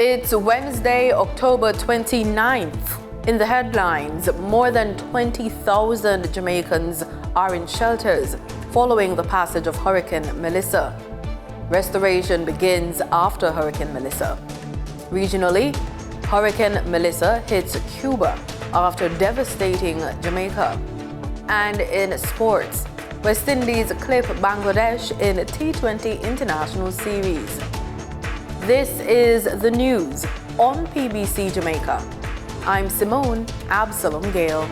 It's Wednesday, October 29th. In the headlines, more than 20,000 Jamaicans are in shelters following the passage of Hurricane Melissa. Restoration begins after Hurricane Melissa. Regionally, Hurricane Melissa hits Cuba after devastating Jamaica. And in sports, West Indies clip Bangladesh in T20 International Series. This is the news on PBC Jamaica. I'm Simone Absalom Gale.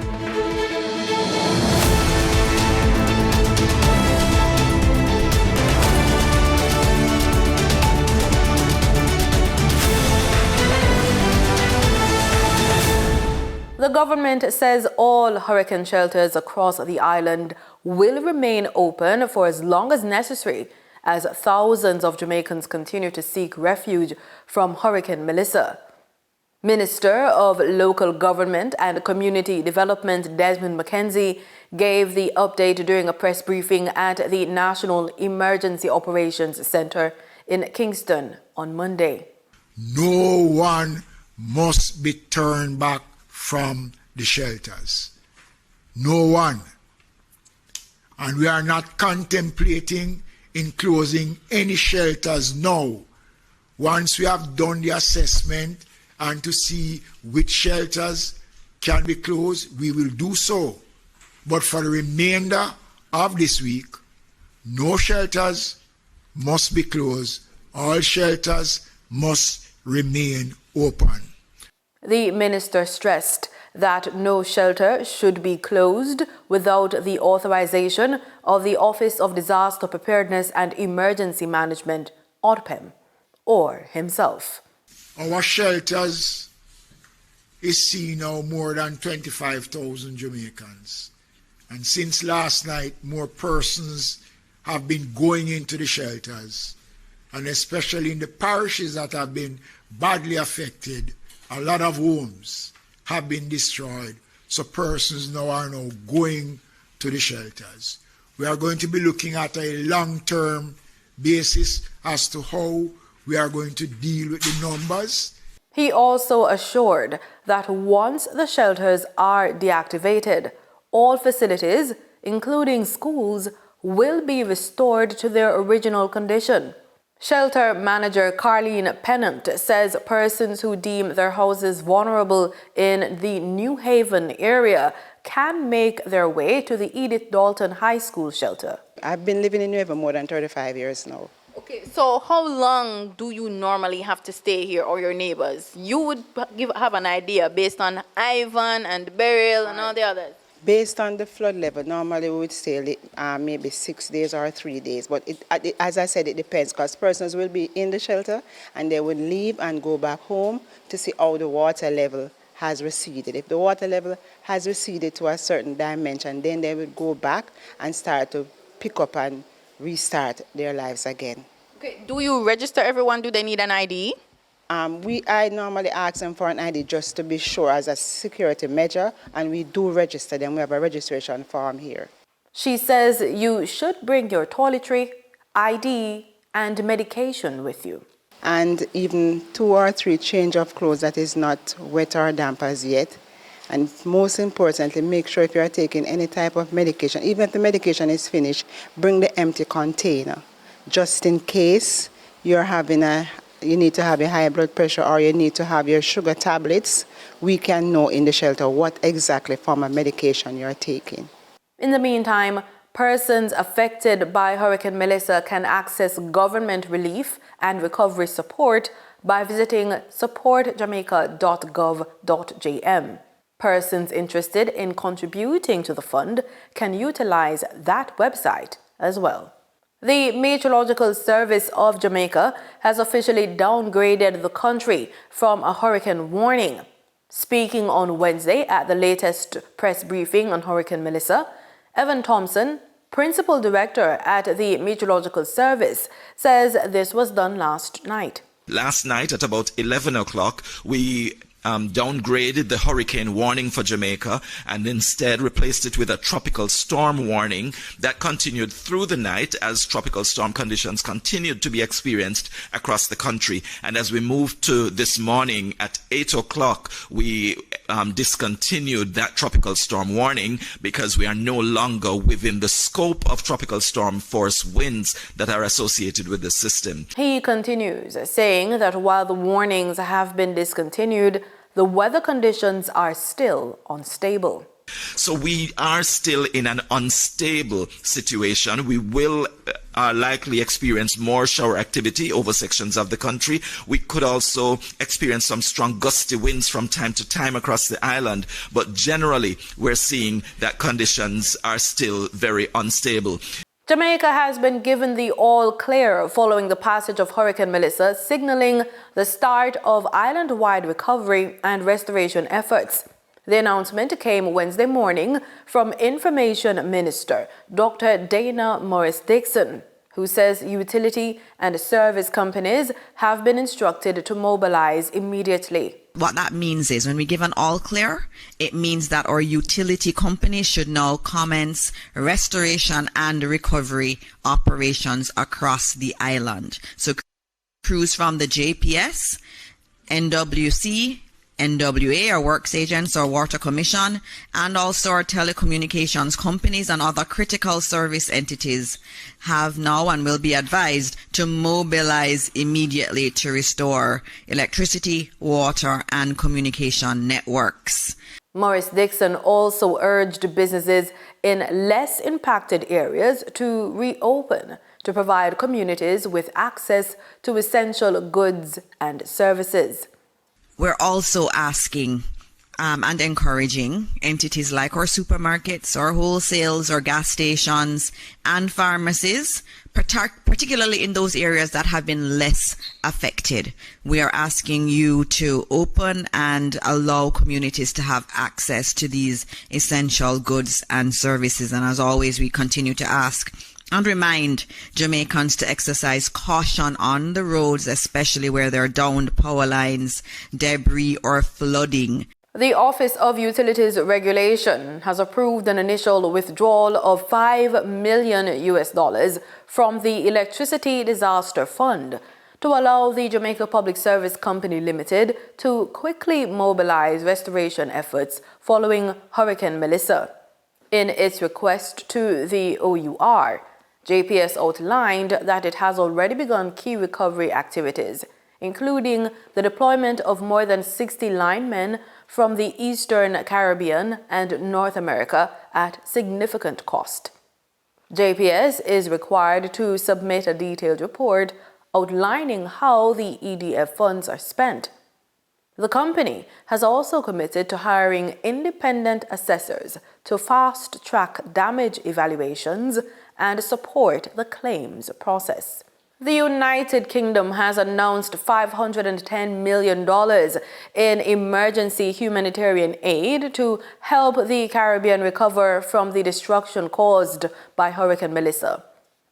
The government says all hurricane shelters across the island will remain open for as long as necessary as thousands of Jamaicans continue to seek refuge from Hurricane Melissa. Minister of Local Government and Community Development Desmond McKenzie gave the update during a press briefing at the National Emergency Operations Center in Kingston on Monday. No one must be turned back from the shelters. No one. And we are not contemplating in closing any shelters now. Once we have done the assessment and to see which shelters can be closed, we will do so. But for the remainder of this week, no shelters must be closed. All shelters must remain open. The minister stressed that no shelter should be closed without the authorization of the Office of Disaster Preparedness and Emergency Management, ODPEM, or himself. Our shelters is seeing now more than 25,000 Jamaicans. And since last night, more persons have been going into the shelters. And especially in the parishes that have been badly affected, a lot of homes have been destroyed, so persons now are going to the shelters. We are going to be looking at a long-term basis as to how we are going to deal with the numbers. He also assured that once the shelters are deactivated, all facilities, including schools, will be restored to their original condition. Shelter manager Carleen Pennant says persons who deem their houses vulnerable in the New Haven area can make their way to the Edith Dalton High School shelter. I've been living in New Haven more than 35 years now. Okay, so how long do you normally have to stay here, or your neighbors? You would have an idea based on Ivan and Beryl and all the others. Based on the flood level, normally we would stay maybe 6 days or 3 days. But as I said, it depends, because persons will be in the shelter and they will leave and go back home to see how the water level has receded. If the water level has receded to a certain dimension, then they will go back and start to pick up and restart their lives again. Okay. Do you register everyone? Do they need an ID? I normally ask them for an ID just to be sure as a security measure, and we do register them. We have a registration form here. She says you should bring your toiletry, ID, and medication with you. And even 2 or 3 change of clothes that is not wet or damp as yet. And most importantly, make sure if you are taking any type of medication, even if the medication is finished, bring the empty container. Just in case you need to have a high blood pressure or you need to have your sugar tablets, we can know in the shelter what exactly form of medication you're taking. In the meantime, persons affected by Hurricane Melissa can access government relief and recovery support by visiting supportjamaica.gov.jm. Persons interested in contributing to the fund can utilize that website as well. The Meteorological Service of Jamaica has officially downgraded the country from a hurricane warning. Speaking on Wednesday at the latest press briefing on Hurricane Melissa, Evan Thompson, Principal Director at the Meteorological Service, says this was done last night. Last night at about 11 o'clock, we downgraded the hurricane warning for Jamaica and instead replaced it with a tropical storm warning that continued through the night as tropical storm conditions continued to be experienced across the country. And as we moved to this morning at 8 o'clock, we discontinued that tropical storm warning because we are no longer within the scope of tropical storm force winds that are associated with the system. He continues, saying that while the warnings have been discontinued, the weather conditions are still unstable. So we are still in an unstable situation. We will likely experience more shower activity over sections of the country. We could also experience some strong gusty winds from time to time across the island. But generally, we're seeing that conditions are still very unstable. Jamaica has been given the all clear following the passage of Hurricane Melissa, signaling the start of island-wide recovery and restoration efforts. The announcement came Wednesday morning from Information Minister Dr. Dana Morris-Dixon, who says utility and service companies have been instructed to mobilize immediately. What that means is when we give an all clear, it means that our utility companies should now commence restoration and recovery operations across the island. So crews from the JPS, NWC, NWA, our works agents, our water commission, and also our telecommunications companies and other critical service entities have now and will be advised to mobilize immediately to restore electricity, water, and communication networks. Morris-Dixon also urged businesses in less impacted areas to reopen to provide communities with access to essential goods and services. We're also asking and encouraging entities like our supermarkets, our wholesales, our gas stations, and pharmacies, particularly in those areas that have been less affected. We are asking you to open and allow communities to have access to these essential goods and services. And as always, we continue to ask and remind Jamaicans to exercise caution on the roads, especially where there are downed power lines, debris, or flooding. The Office of Utilities Regulation has approved an initial withdrawal of $5 million from the Electricity Disaster Fund to allow the Jamaica Public Service Company Limited to quickly mobilize restoration efforts following Hurricane Melissa. In its request to the OUR, JPS outlined that it has already begun key recovery activities, including the deployment of more than 60 linemen from the Eastern Caribbean and North America at significant cost. JPS is required to submit a detailed report outlining how the EDF funds are spent. The company has also committed to hiring independent assessors to fast-track damage evaluations and support the claims process. The United Kingdom has announced $510 million in emergency humanitarian aid to help the Caribbean recover from the destruction caused by Hurricane Melissa.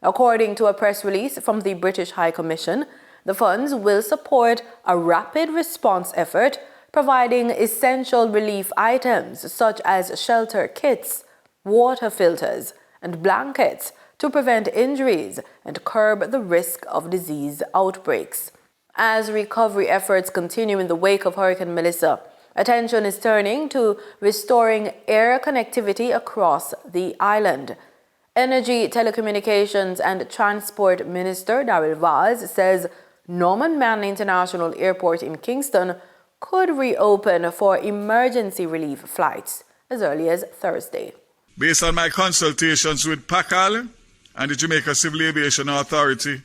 According to a press release from the British High Commission, the funds will support a rapid response effort, providing essential relief items such as shelter kits, water filters, and blankets to prevent injuries and curb the risk of disease outbreaks. As recovery efforts continue in the wake of Hurricane Melissa, attention is turning to restoring air connectivity across the island. Energy, Telecommunications and Transport Minister Daryl Vaz says Norman Manley International Airport in Kingston could reopen for emergency relief flights as early as Thursday. Based on my consultations with PACAL and the Jamaica Civil Aviation Authority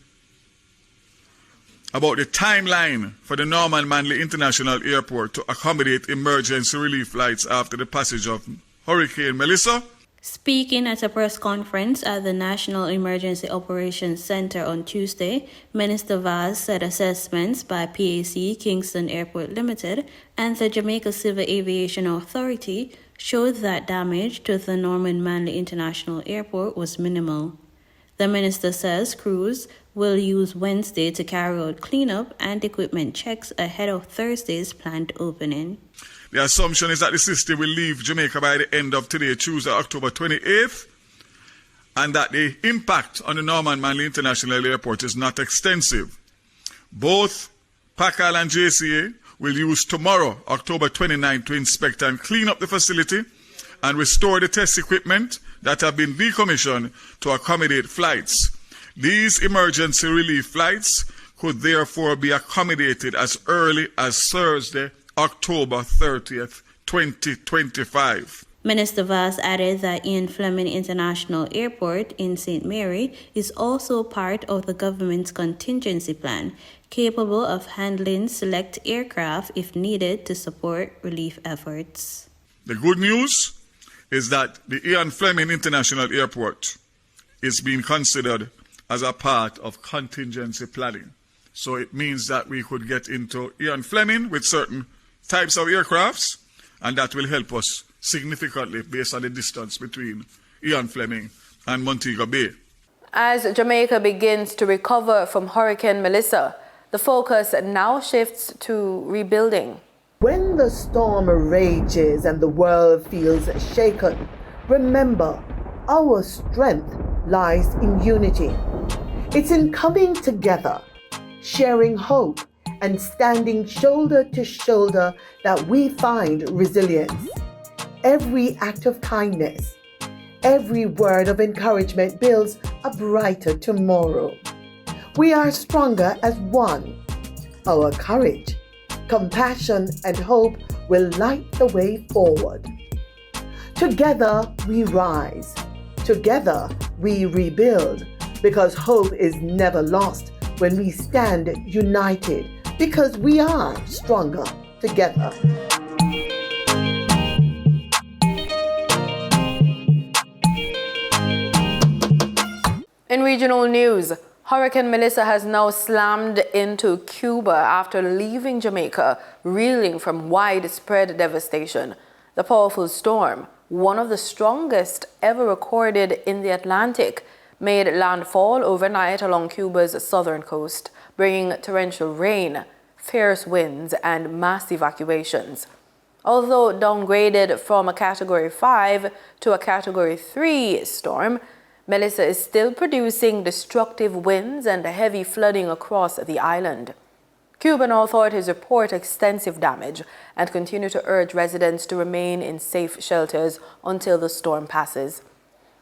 about the timeline for the Norman Manley International Airport to accommodate emergency relief flights after the passage of Hurricane Melissa. Speaking at a press conference at the National Emergency Operations Center on Tuesday, Minister Vaz said assessments by PAC Kingston Airport Limited and the Jamaica Civil Aviation Authority showed that damage to the Norman Manley International Airport was minimal. The minister says crews will use Wednesday to carry out cleanup and equipment checks ahead of Thursday's planned opening. The assumption is that the system will leave Jamaica by the end of today, Tuesday, October 28th, and that the impact on the Norman Manley International Airport is not extensive. Both PACAL and JCA will use tomorrow, October 29th, to inspect and clean up the facility and restore the test equipment that have been decommissioned to accommodate flights. These emergency relief flights could therefore be accommodated as early as Thursday, October 30th, 2025. Minister Vaz added that Ian Fleming International Airport in St. Mary is also part of the government's contingency plan, capable of handling select aircraft if needed to support relief efforts. The good news is that the Ian Fleming International Airport is being considered as a part of contingency planning. So it means that we could get into Ian Fleming with certain types of aircrafts, and that will help us significantly based on the distance between Ian Fleming and Montego Bay. As Jamaica begins to recover from Hurricane Melissa, the focus now shifts to rebuilding. When the storm rages and the world feels shaken, remember, our strength lies in unity. It's in coming together, sharing hope, and standing shoulder to shoulder that we find resilience. Every act of kindness, every word of encouragement builds a brighter tomorrow. We are stronger as one. Our courage, compassion, and hope will light the way forward. Together we rise. Together we rebuild, because hope is never lost when we stand united, because we are stronger together. In regional news, Hurricane Melissa has now slammed into Cuba after leaving Jamaica, reeling from widespread devastation. The powerful storm, one of the strongest ever recorded in the Atlantic, made landfall overnight along Cuba's southern coast, bringing torrential rain, fierce winds, and mass evacuations. Although downgraded from a Category 5 to a Category 3 storm, Melissa is still producing destructive winds and heavy flooding across the island. Cuban authorities report extensive damage and continue to urge residents to remain in safe shelters until the storm passes.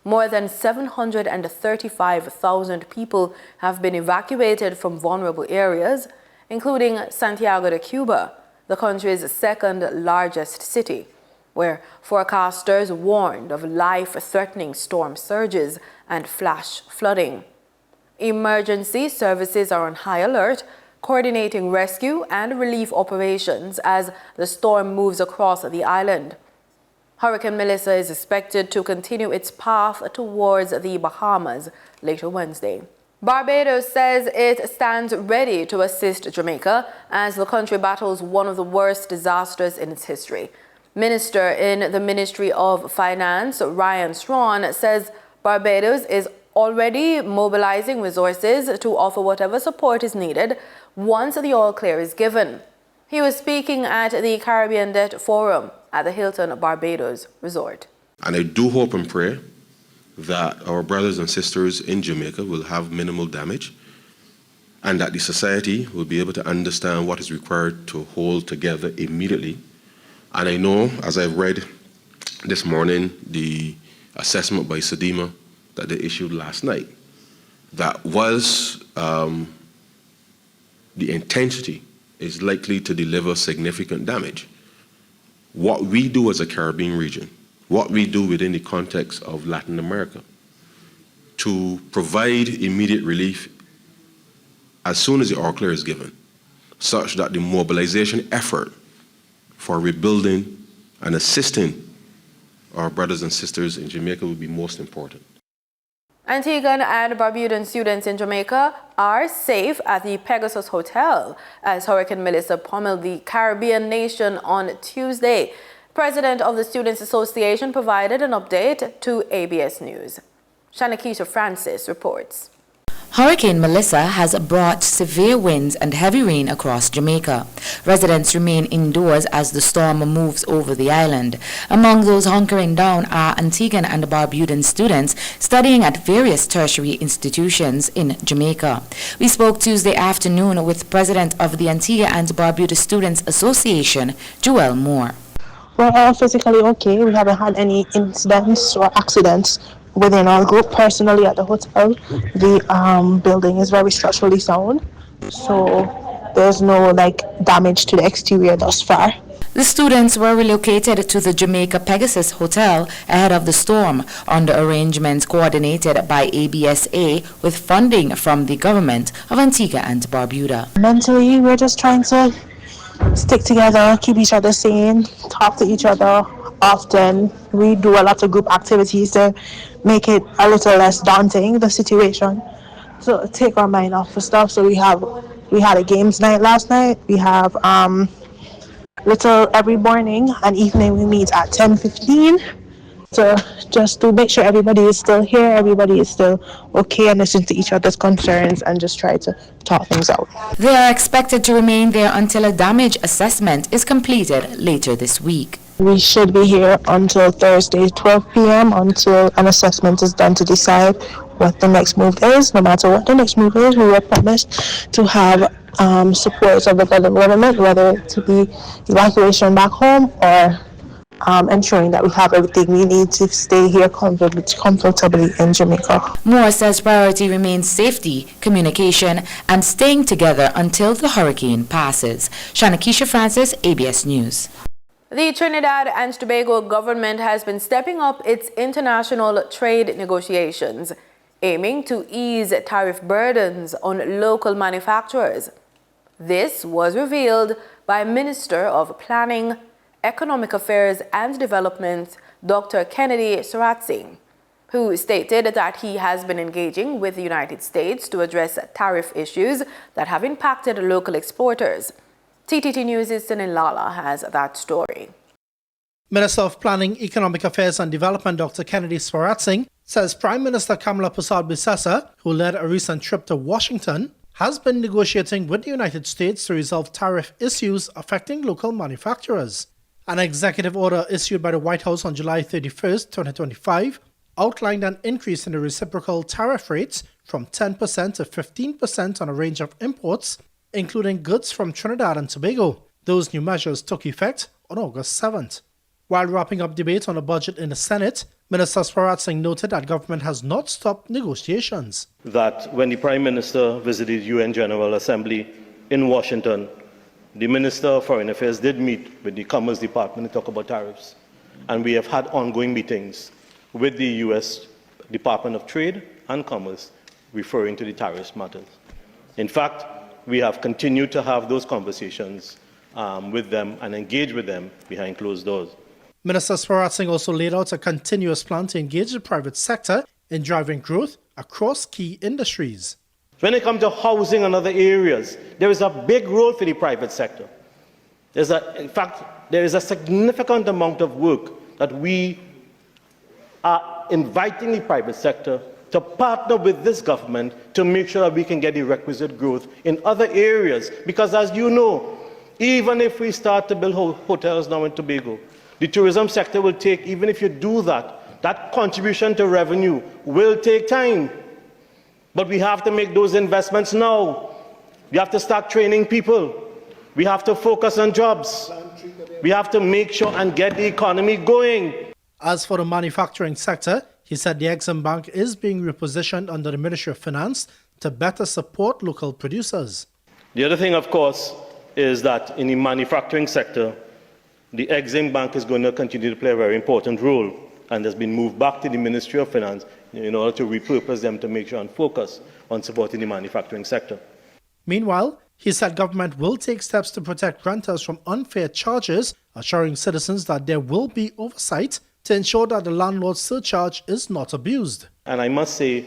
More than 735,000 people have been evacuated from vulnerable areas, including Santiago de Cuba, the country's second largest city, where forecasters warned of life-threatening storm surges and flash flooding. Emergency services are on high alert, coordinating rescue and relief operations as the storm moves across the island. Hurricane Melissa is expected to continue its path towards the Bahamas later Wednesday. Barbados says it stands ready to assist Jamaica as the country battles one of the worst disasters in its history. Minister in the Ministry of Finance, Ryan Strawn, says Barbados is already mobilizing resources to offer whatever support is needed once the all clear is given. He was speaking at the Caribbean Debt Forum at the Hilton Barbados Resort. And I do hope and pray that our brothers and sisters in Jamaica will have minimal damage and that the society will be able to understand what is required to hold together immediately. And I know, as I've read this morning, the assessment by SEDEMA that they issued last night, that was the intensity is likely to deliver significant damage. What we do as a Caribbean region, what we do within the context of Latin America, to provide immediate relief as soon as the all clear is given, such that the mobilization effort for rebuilding and assisting our brothers and sisters in Jamaica will be most important. Antiguan and Barbudan students in Jamaica are safe at the Pegasus Hotel as Hurricane Melissa pummeled the Caribbean nation on Tuesday. President of the Students Association provided an update to ABS News. Shanakisha Francis reports. Hurricane Melissa has brought severe winds and heavy rain across Jamaica. Residents remain indoors as the storm moves over the island. Among those hunkering down are Antiguan and Barbudan students studying at various tertiary institutions in Jamaica. We spoke Tuesday afternoon with President of the Antigua and Barbuda Students Association, Joel Moore. We're all physically okay. We haven't had any incidents or accidents within our group. Personally, at the hotel, the building is very structurally sound, so there's no damage to the exterior thus far. The students were relocated to the Jamaica Pegasus Hotel ahead of the storm under arrangements coordinated by ABSA with funding from the government of Antigua and Barbuda. Mentally, we're just trying to stick together, keep each other sane, talk to each other often. We do a lot of group activities to make it a little less daunting, the situation, to take our mind off of stuff. So we had a games night last night. We have every morning and evening we meet at 10:15 to make sure everybody is still here, everybody is still okay, and listen to each other's concerns and just try to talk things out. They are expected to remain there until a damage assessment is completed later this week. We should be here until Thursday, 12 p.m. until an assessment is done to decide what the next move is. No matter what the next move is, we were promised to have support of the government, whether it to be evacuation back home or ensuring that we have everything we need to stay here comfortably in Jamaica. Moore says priority remains safety, communication, and staying together until the hurricane passes. Shanakisha Francis, ABS News. The Trinidad and Tobago government has been stepping up its international trade negotiations, aiming to ease tariff burdens on local manufacturers. This was revealed by Minister of Planning, Economic Affairs and Development, Dr. Kennedy Saratsing, who stated that he has been engaging with the United States to address tariff issues that have impacted local exporters. TTT News' Sinin Lala has that story. Minister of Planning, Economic Affairs and Development Dr. Kennedy Saratsing says Prime Minister Kamala Persad-Bissessar, who led a recent trip to Washington, has been negotiating with the United States to resolve tariff issues affecting local manufacturers. An executive order issued by the White House on July 31, 2025, outlined an increase in the reciprocal tariff rates from 10% to 15% on a range of imports, including goods from Trinidad and Tobago. Those new measures took effect on August 7th. While wrapping up debate on the budget in the Senate, Minister Saratsing noted that government has not stopped negotiations. That when the Prime Minister visited UN General Assembly in Washington, the Minister of Foreign Affairs did meet with the Commerce Department to talk about tariffs. And we have had ongoing meetings with the U.S. Department of Trade and Commerce referring to the tariffs matters. In fact, we have continued to have those conversations with them and engage with them behind closed doors. Minister Saratsing also laid out a continuous plan to engage the private sector in driving growth across key industries. When it comes to housing and other areas, there is a big role for the private sector. In fact, there is a significant amount of work that we are inviting the private sector to partner with this government to make sure that we can get the requisite growth in other areas. Because as you know, even if we start to build hotels now in Tobago, the tourism sector will take, even if you do that, that contribution to revenue will take time. But we have to make those investments now. We have to start training people. We have to focus on jobs. We have to make sure and get the economy going. As for the manufacturing sector, he said the Exim Bank is being repositioned under the Ministry of Finance to better support local producers. The other thing, of course, is that in the manufacturing sector, the Exim Bank is going to continue to play a very important role and has been moved back to the Ministry of Finance in order to repurpose them to make sure and focus on supporting the manufacturing sector. Meanwhile, he said government will take steps to protect renters from unfair charges, assuring citizens that there will be oversight to ensure that the landlord surcharge is not abused. And I must say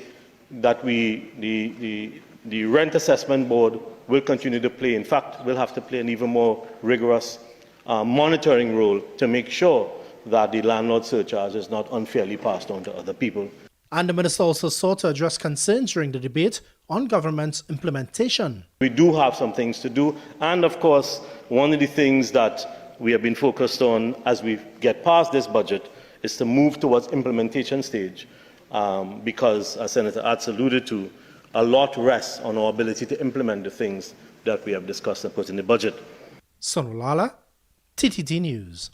that the Rent Assessment Board will continue to play, in fact, will have to play an even more rigorous monitoring role to make sure that the landlord surcharge is not unfairly passed on to other people. And the minister also sought to address concerns during the debate on government's implementation. We do have some things to do, and of course, one of the things that we have been focused on as we get past this budget is to move towards implementation stage, because, as Senator Atz alluded to, a lot rests on our ability to implement the things that we have discussed and put in the budget. Sonolala, TTT News.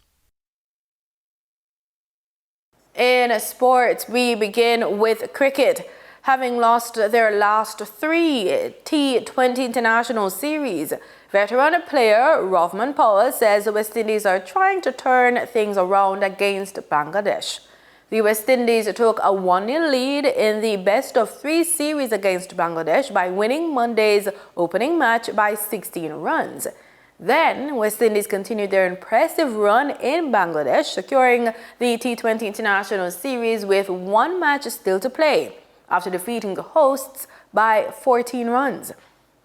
In sports, we begin with cricket. Having lost their last 3 T20 International Series, veteran player Rovman Powell says the West Indies are trying to turn things around against Bangladesh. The West Indies took a 1-0 lead in the best-of-3 series against Bangladesh by winning Monday's opening match by 16 runs. Then, West Indies continued their impressive run in Bangladesh, securing the T20 International Series with 1 match still to play, after defeating the hosts by 14 runs.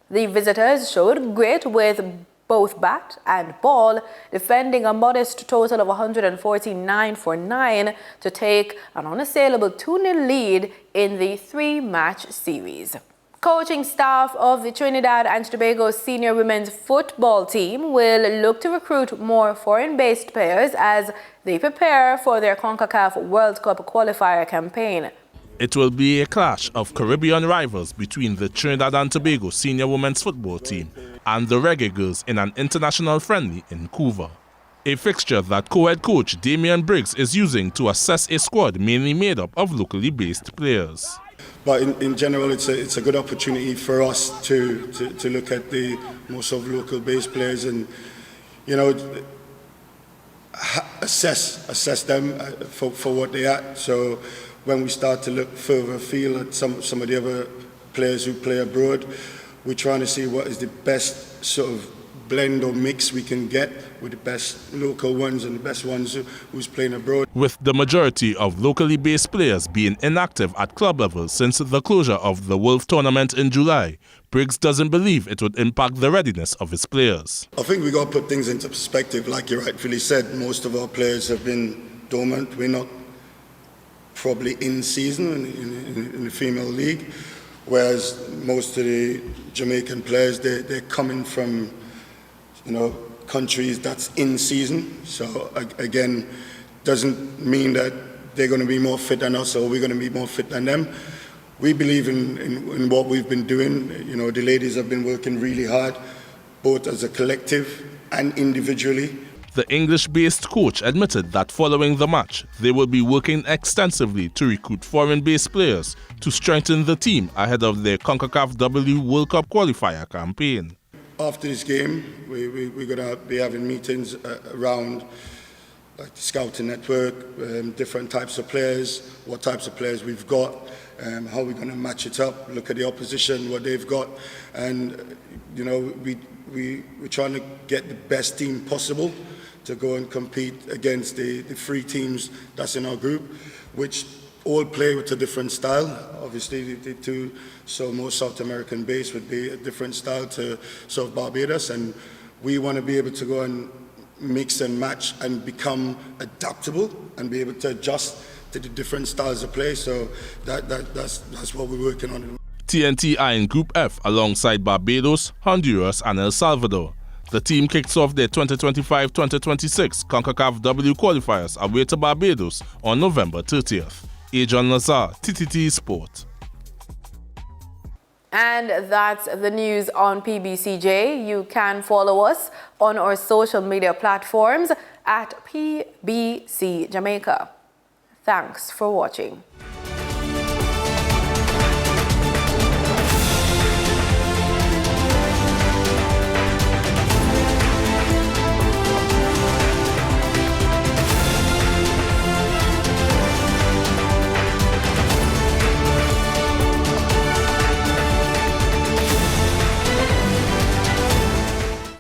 The visitors showed grit with both bat and ball, defending a modest total of 149 for 9 to take an unassailable 2-0 lead in the 3-match series. Coaching staff of the Trinidad and Tobago senior women's football team will look to recruit more foreign-based players as they prepare for their CONCACAF World Cup qualifier campaign. It will be a clash of Caribbean rivals between the Trinidad and Tobago senior women's football team and the Reggae Girls in an international friendly in Couva. A fixture that co-head coach Damian Briggs is using to assess a squad mainly made up of locally based players. But in general, it's a good opportunity for us to look at the most of local based players and, you know, assess them for what they are. So when we start to look further afield at some of the other players who play abroad, we're trying to see what is the best sort of blend or mix we can get with the best local ones and the best ones who's playing abroad. With the majority of locally based players being inactive at club level since the closure of the Wolf tournament in July, Briggs doesn't believe it would impact the readiness of his players. I think we got to put things into perspective. Like you rightfully said, most of our players have been dormant. We're not probably in season in the female league, whereas most of the Jamaican players, they're coming from, you know, countries that's in season. So again, doesn't mean that they're going to be more fit than us or we're going to be more fit than them. We believe in what we've been doing. You know, the ladies have been working really hard, both as a collective and individually. The English-based coach admitted that following the match, they will be working extensively to recruit foreign-based players to strengthen the team ahead of their CONCACAF W World Cup qualifier campaign. After this game, we're going to be having meetings around like the scouting network, different types of players, what types of players we've got, how we're going to match it up, look at the opposition, what they've got, and you know, we're trying to get the best team possible to go and compete against the 3 teams that's in our group, which all play with a different style. Obviously, the 2 more South American based would be a different style to South Barbados, and we want to be able to go and mix and match and become adaptable and be able to adjust to the different styles of play. So that's what we're working on. TNT are in Group F alongside Barbados, Honduras and El Salvador. The team kicks off their 2025-2026 CONCACAF W qualifiers away to Barbados on November 30th. Adrian Lazar, TTT Sport. And that's the news on PBCJ. You can follow us on our social media platforms at PBCJamaica. Thanks for watching.